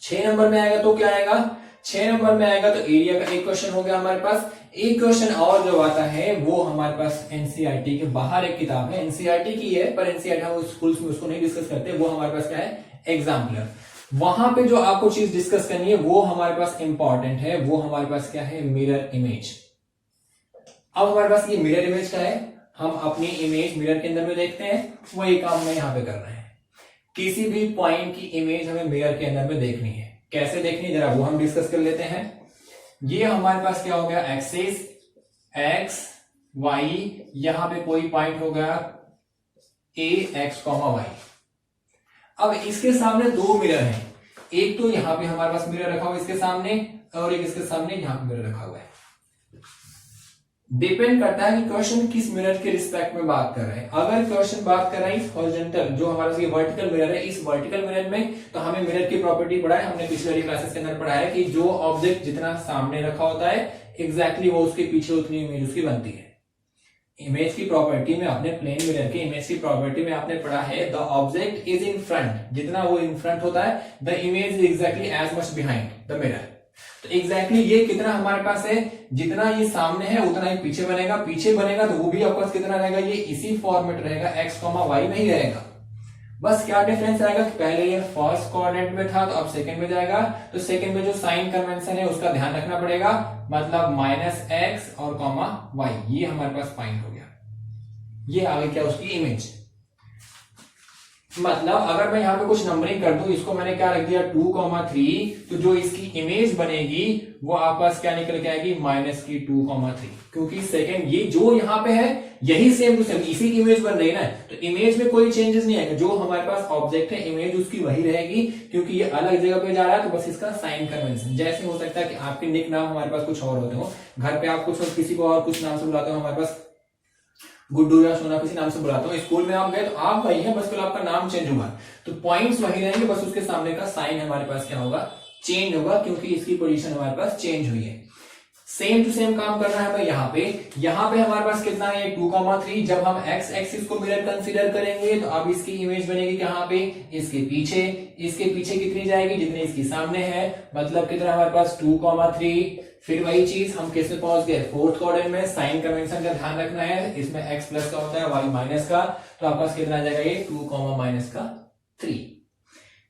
6 नंबर में आएगा तो क्या आएगा? 6 नंबर में आएगा तो एरिया का एक क्वेश्चन हो गया हमारे पास। एक क्वेश्चन और जो आता है वो हमारे पास एनसीईआरटी के बाहर एक किताब है, एनसीईआरटी की है पर एनसीईआरटी हम स्कूल्स में उसको नहीं डिस्कस करते, वो हमारे पास क्या है एग्जाम्पलर। वहां पे जो आपको चीज डिस्कस करनी है वो हमारे पास इंपॉर्टेंट है, वो हमारे पास क्या है मिरर इमेज। अब हमारे पास ये मिरर इमेज का है, हम अपनी इमेज मिरर के अंदर में देखते हैं, वही काम हमें यहाँ पे करना है। किसी भी पॉइंट की इमेज हमें मिरर के अंदर में देखनी है, कैसे देखनी है जरा वो हम डिस्कस कर लेते हैं। ये हमारे पास क्या हो गया एक्सिस एक्स वाई, यहां पे कोई पॉइंट हो गया ए एक्स कॉमा वाई। अब इसके सामने दो मिरर हैं, एक तो यहां पे हमारे पास मिरर रखा हुआ इसके सामने और एक इसके सामने यहां पे मिरर रखा हुआ है। डिपेंड करता है कि क्वेश्चन किस मिरर के रिस्पेक्ट में बात कर रहे हैं। अगर क्वेश्चन बात कर रहे हैं हॉरिजॉन्टल जो हमारा ये वर्टिकल मिरर है, इस वर्टिकल मिरर में तो हमें मिरर की प्रॉपर्टी पढ़ा है, हमने पिछले वाली क्लासेस के अंदर पढ़ा है कि जो ऑब्जेक्ट जितना सामने रखा होता है एग्जैक्टली वो उसके पीछे उतनी इमेज उसकी बनती है। इमेज की प्रॉपर्टी में आपने प्लेन मिरर की इमेज की प्रॉपर्टी में आपने पढ़ा है the object is in front, जितना वो इन फ्रंट होता है the image is exactly as much behind the mirror. तो एग्जैक्टली ये कितना हमारे पास है, जितना ये सामने है उतना ही पीछे बनेगा, पीछे बनेगा तो वो भी आपके पास कितना रहेगा, ये इसी फॉर्मेट रहेगा एक्स कॉमा वाई नहीं रहेगा। बस क्या डिफरेंस आएगा कि पहले ये फर्स्ट कोऑर्डिनेट में था तो अब सेकंड में जाएगा, तो सेकंड में जो साइन कन्वेंशन है उसका ध्यान रखना पड़ेगा, मतलब माइनस एक्स और कॉमा वाई, ये हमारे पास पॉइंट हो गया। ये आगे क्या उसकी इमेज, मतलब अगर मैं यहां पे कुछ नंबरिंग कर दूं, इसको मैंने क्या रख दिया 2,3, तो जो इसकी इमेज बनेगी वो आपस क्या निकल के आएगी माइनस की 2,3, क्योंकि सेकंड ये जो यहां पे है यही सेम टू सेम इसी की इमेज बन रही है ना, तो इमेज में कोई चेंजेस नहीं आएगा। जो हमारे पास ऑब्जेक्ट है इमेज उसकी वही रहेगी, क्योंकि ये अलग जगह पे जा रहा है तो बस इसका साइन कन्वेंशन। जैसे हो सकता है कि आपके निक नाम हमारे पास कुछ और होते हो, घर पे आप कुछ किसी को और कुछ नाम से बुलाते हो, हमारे पास गुड्डू या सोना किसी नाम से बुलाते हो, स्कूल में आप गए तो आप वही है, बस फिर आपका नाम चेंज होगा तो पॉइंट्स वही रहेंगे, बस उसके सामने का साइन हमारे पास क्या होगा चेंज होगा, क्योंकि इसकी पोजीशन हमारे पास चेंज हुई है। सेम टू सेम काम करना है हमें यहाँ पे हमारे पास कितना है 2,3। जब हम एक्स एक्सिस को मिरर कंसीडर करेंगे तो अब इसकी इमेज बनेगी कहाँ पे, इसके पीछे कितनी जाएगी जितनी इसकी सामने है, मतलब कितना हमारे पास 2,3। फिर वही चीज हम किस में पहुंच गए फोर्थ कोऑर्डिनेट में, साइन कन्वेंशन का ध्यान रखना है, इसमें एक्स प्लस का होता है वाई माइनस का, तो आपके पास कितना आ जाएगा ये 2, माइनस का 3।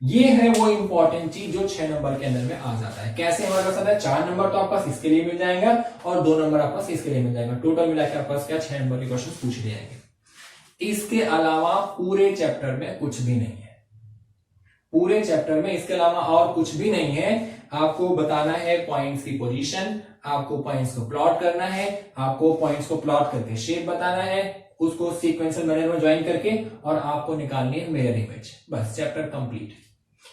ये है वो इंपॉर्टेंट चीज जो 6 नंबर के अंदर में आ जाता है। कैसे हमारे पास आता है 4 नंबर तो आपके पास इसके लिए मिल जाएगा और 2 नंबर आपके पास इसके लिए मिल जाएगा, टोटल मिला के आपके पास क्या 6 नंबर के क्वेश्चन पूछ लिए जाएंगे। इसके अलावा पूरे चैप्टर में कुछ भी नहीं है, पूरे चैप्टर में इसके अलावा और कुछ भी नहीं है। आपको बताना है पॉइंट्स की पोजीशन, आपको पॉइंट्स को प्लॉट करना है, आपको पॉइंट्स को प्लॉट करके शेप बताना है, उसको सीक्वेंशियल मैनर में ज्वाइन करके, और आपको निकालनी है मिरर इमेज। बस चैप्टर कंप्लीट।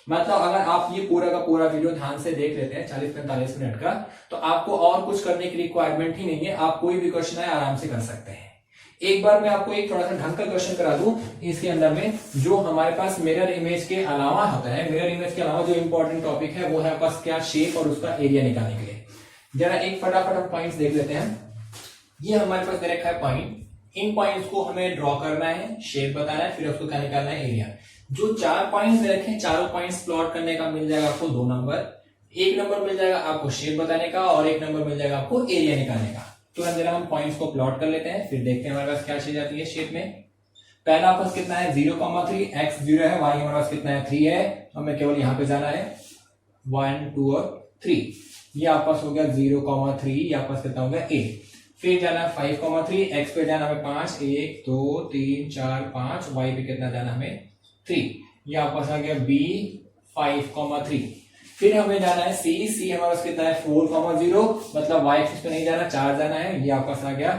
मतलब अगर आप ये पूरा का पूरा वीडियो ध्यान से देख लेते हैं 40-45 मिनट का, तो आपको और कुछ करने की रिक्वायरमेंट ही नहीं है, आप कोई भी क्वेश्चन है आराम से कर सकते हैं। एक बार मैं आपको एक थोड़ा सा ढंग का क्वेश्चन करा दूं इसके अंदर में, जो हमारे पास मिरर इमेज के अलावा होता है, मिरर इमेज के अलावा जो इंपॉर्टेंट टॉपिक है वो है आपके पास क्या, शेप और उसका एरिया निकालने के लिए। जरा एक फटाफट हम पॉइंट्स देख लेते हैं। ये हमारे पास दे रखा है पॉइंट, इन पॉइंट्स को हमें ड्रॉ करना है, शेप बताना है, फिर उसको क्या निकालना है, एरिया। जो 4 पॉइंट्स दे रखे हैं, चारों पॉइंट्स प्लॉट करने का मिल जाएगा आपको 2 नंबर, 1 नंबर मिल जाएगा आपको शेप बताने का और 1 नंबर मिल जाएगा आपको एरिया निकालने का। तो जरा हम पॉइंट्स को प्लॉट कर लेते हैं, फिर देखते हैं हमारे पास क्या चीज आती है शेप में। पहला आपस कितना है 0,3, x 0 है, y हमारे पास कितना है 3 है, हमें केवल यहां पे जाना है 1 2 और 3। ये आपस हो गया 0,3, ये आपस कितना हो गया a। फिर जाना है 5,3, x पे जाना हमें 5, 1 2 3 4 5, y पे कितना जाना हमें 3, ये आपस आ गया b 5,3। फिर हमें जाना है c, c हमारे पास कितना है 4,0, मतलब y एक्सिस पे नहीं जाना, 4 जाना है, ये आपस आ गया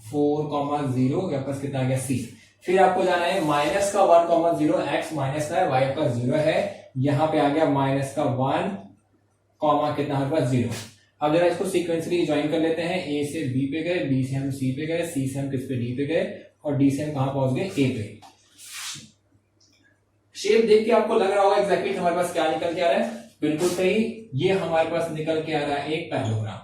4,0, ये आपस कितना आ गया c। फिर आपको जाना है माइनस का 1,0, x माइनस का है, y आपका 0 है, यहाँ पे आ गया माइनस का 1, कितना हमारे पास 0। अब जरा इसको सीक्वेंसली ज्वाइन कर लेते हैं, a से b पे गए, b से हम c पे गए, c से हम किस पे d पे गए और d से हम कहां पहुंच गए a पे। शेप देख के आपको लग रहा होगा एग्जैक्टली हमारे पास क्या निकल के आ रहा है, बिल्कुल सही, ये हमारे पास निकल के आ रहा है एक पैरेललोग्राम।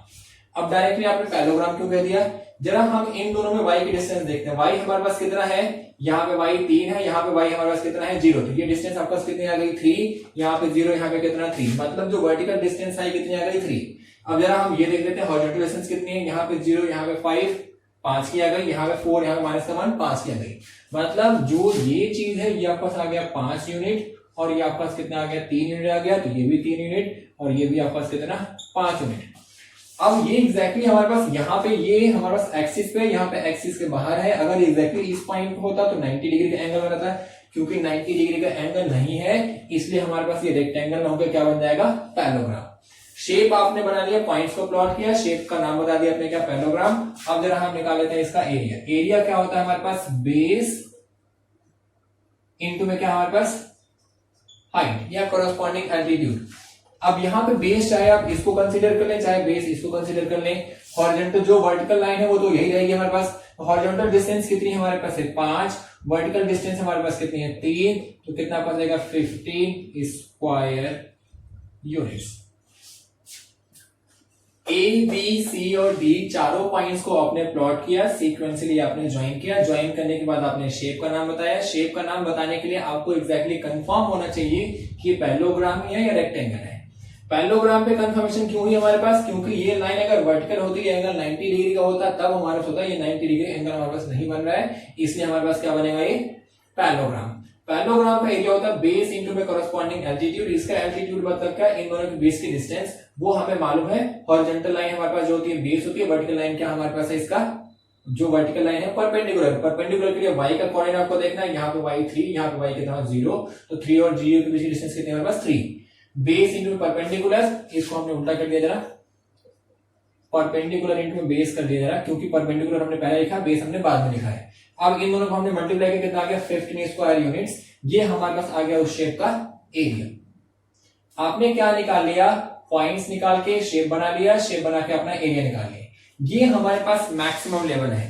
अब डायरेक्टली आपने पैरेललोग्राम क्यों कह दिया, जरा हम इन दोनों में y की डिस्टेंस देखते हैं। y हमारे पास कितना है, यहाँ पे y 3 है, यहाँ पे y हमारे पास कितना है 0, तो ये डिस्टेंस आपके पास कितनी आ गई 3, यहाँ पे 0, यहाँ पे कितना 3, मतलब जो वर्टिकल डिस्टेंस है कितनी आ गई 3। अब जरा हम ये देख लेते हैं हॉरिजॉन्टल डिस्टेंस कितनी है, यहाँ पे 0, यहाँ पे 5 की आ गई, यहाँ पे 4, यहाँ पे माइनस का 1 5 की आ गई, मतलब जो ये चीज है ये आपके पास आ गया 5 यूनिट और ये आपके पास कितना आ गया 3 यूनिट आ गया, तो ये भी 3 यूनिट और ये भी आपके पास कितना 5 यूनिट। अब ये एग्जैक्टली हमारे पास यहाँ पे ये हमारे पास एक्सिस पे, यहाँ पे एक्सिस के बाहर है, अगर एग्जैक्टली इस पॉइंट पे होता तो 90 डिग्री का एंगल बनता है, क्योंकि 90 डिग्री का एंगल नहीं है इसलिए हमारे पास ये रेक्टेंगल ना होकर क्या बन जाएगा पैरेललोग्राम। शेप आपने बना लिया, पॉइंट्स को प्लॉट किया, शेप का नाम बता दिया आपने क्या पैरेललोग्राम। अब जरा हम निकाल लेते हैं इसका एरिया। एरिया क्या होता है हमारे पास, बेस इनटू में क्या हमारे पास हाइट या कोरस्पॉन्डिंग एल्टीट्यूड। अब यहाँ पे बेस चाहे आप इसको कंसीडर कर लें चाहे बेस इसको कंसीडर कर लें, हॉरिजॉन्टल जो वर्टिकल लाइन है वो तो यही रहेगी हमारे पास। हॉरिजॉन्टल डिस्टेंस कितनी है हमारे पास है 5, वर्टिकल डिस्टेंस हमारे पास कितनी है 3, तो कितना पास आएगा 15 square units. A B C और डी चारों पॉइंट्स को आपने प्लॉट किया, सीक्वेंसली आपने ज्वाइन किया, ज्वाइन करने के बाद आपने शेप का नाम बताया। शेप का नाम बताने के लिए आपको एग्जैक्टली कंफर्म होना चाहिए कि पैरेललोग्राम है या रेक्टेंगल है। पैरेललोग्राम पे कंफर्मेशन क्यों हुई हमारे पास, क्योंकि ये लाइन अगर वर्टिकल होती है एंगल 90 डिग्री का होता तब हमारे पास होता है, ये 90 डिग्री एंगल हमारे पास नहीं बन रहा है, इसलिए हमारे पास क्या बनेगा ये पैरेललोग्राम। पैरेललोग्राम का एरिया होता है बेस इनटू में कोरस्पॉन्डिंग एल्टीट्यूड। इसका एल्टीट्यूड मतलब क्या, इन दोनों के बीच की डिस्टेंस वो हमें मालूम है। हॉरिजॉन्टल लाइन हमारे पास जो होती है बेस होती है, वर्टिकल लाइन क्या हमारे पास है, इसका जो वर्टिकल लाइन है परपेंडिकुलर। परपेंडिकुलर के लिए y का कोऑर्डिनेट आपको देखना है, यहाँ पे y 3, यहाँ पे y कितना 0, तो 3 और 0 के बीच की डिस्टेंस कितनी है हमारे पास 3। बेस इंटू परपेंडिकुलर, इसको हमने उल्टा कर दिया जरा, परपेंडिकुलर इंटू बेस कर दिया जरा, क्योंकि परपेंडिकुलर हमने पहले लिखा, बेस हमने बाद में लिखा है। अब इन दोनों को हमने मल्टीप्लाई करके कितना आ गया 15 स्क्वायर यूनिट्स, ये हमारे पास आ गया उस शेप का एरिया। आपने क्या निकाल लिया, पॉइंट्स निकाल के शेप बना लिया, शेप बना के अपना एरिया निकाल लिया, ये हमारे पास मैक्सिमम लेवल है।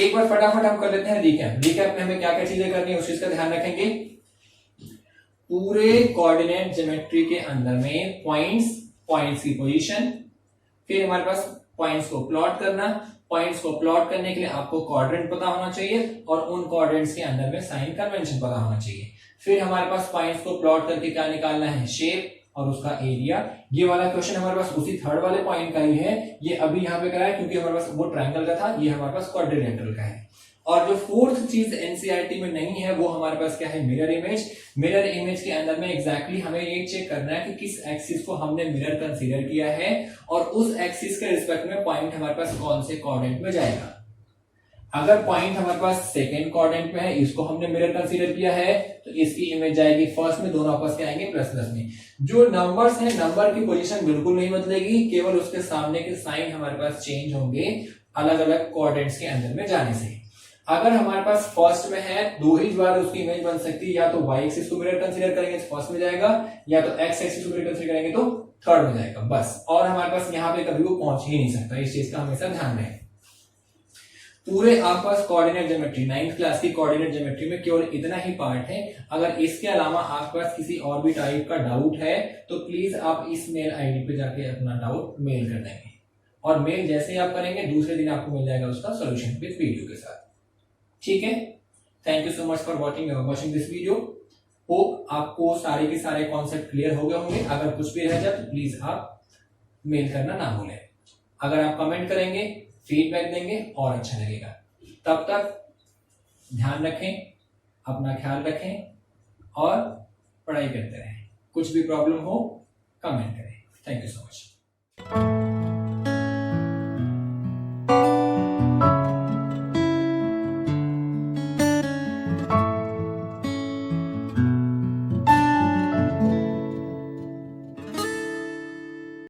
एक बार फटाफट हम कर लेते हैं रिकैप। रिकैप में हमें क्या क्या चीजें करनी है उस चीज का ध्यान रखेंगे। पूरे कोऑर्डिनेट ज्योमेट्री के अंदर में पॉइंट्स की पोजीशन, फिर हमारे पास पॉइंट्स को प्लॉट करना, पॉइंट्स को प्लॉट करने के लिए आपको क्वाड्रेंट पता होना चाहिए और उन क्वाड्रेंट्स के अंदर में साइन कन्वेंशन पता होना चाहिए। फिर हमारे पास पॉइंट्स को प्लॉट करके क्या निकालना है, शेप और उसका एरिया। ये वाला क्वेश्चन हमारे पास उसी थर्ड वाले पॉइंट का ही है, ये अभी यहाँ पे करा है क्योंकि हमारे पास वो ट्रायंगल का था, ये हमारे पास क्वाड्रिलेटरल का है। और जो फोर्थ चीज एनसीईआरटी में नहीं है वो हमारे पास क्या है, मिरर इमेज। मिरर इमेज के अंदर में एग्जैक्टली हमें ये चेक करना है कि किस एक्सिस को हमने मिरर कंसीडर किया है और उस एक्सिस के रिस्पेक्ट में पॉइंट हमारे पास कौन से कोऑर्डिनेट में जाएगा। अगर पॉइंट हमारे पास सेकंड कोऑर्डिनेट में है, इसको हमने मिरर कंसीडर किया है, तो इसकी इमेज जाएगी फर्स्ट में, दोनों आपस के आएंगे प्लस प्लस में। जो नंबर्स हैं, नंबर की पोजीशन बिल्कुल नहीं बदलेगी, केवल उसके सामने के साइन हमारे पास चेंज होंगे अलग अलग कोऑर्डिनेट्स के अंदर में जाने से। अगर हमारे पास फर्स्ट में है, दो ही बार उसकी इमेज बन सकती है, या तो y एक्सिस को मिरर कंसीडर करेंगे तो फर्स्ट में जाएगा, या तो x एक्सिस को मिरर कंसीडर करेंगे तो थर्ड में जाएगा, बस। और हमारे पास यहाँ पे कभी वो पहुंच ही नहीं सकता, इस चीज का हमेशा ध्यान रहे। पूरे आपके पास कोऑर्डिनेट ज्योमेट्री 9th क्लास की कोऑर्डिनेट ज्योमेट्री में केवल इतना ही पार्ट है। अगर इसके अलावा आपके पास किसी और भी टाइप का डाउट है तो प्लीज आप इस मेल आईडी पे जाके अपना डाउट मेल कर देंगे, और मेल जैसे ही आप करेंगे दूसरे दिन आपको मिल जाएगा उसका सॉल्यूशन विद वीडियो के साथ। ठीक है, thank you so much for watching this video. Hope आपको सारे के सारे कॉन्सेप्ट क्लियर हो गए होंगे। अगर कुछ भी रह जाए तो प्लीज आप मेल करना ना भूलें। अगर आप कमेंट करेंगे, फीडबैक देंगे और अच्छा लगेगा। तब तक ध्यान रखें, अपना ख्याल रखें और पढ़ाई करते रहें। कुछ भी प्रॉब्लम हो कमेंट करें। Thank you so much.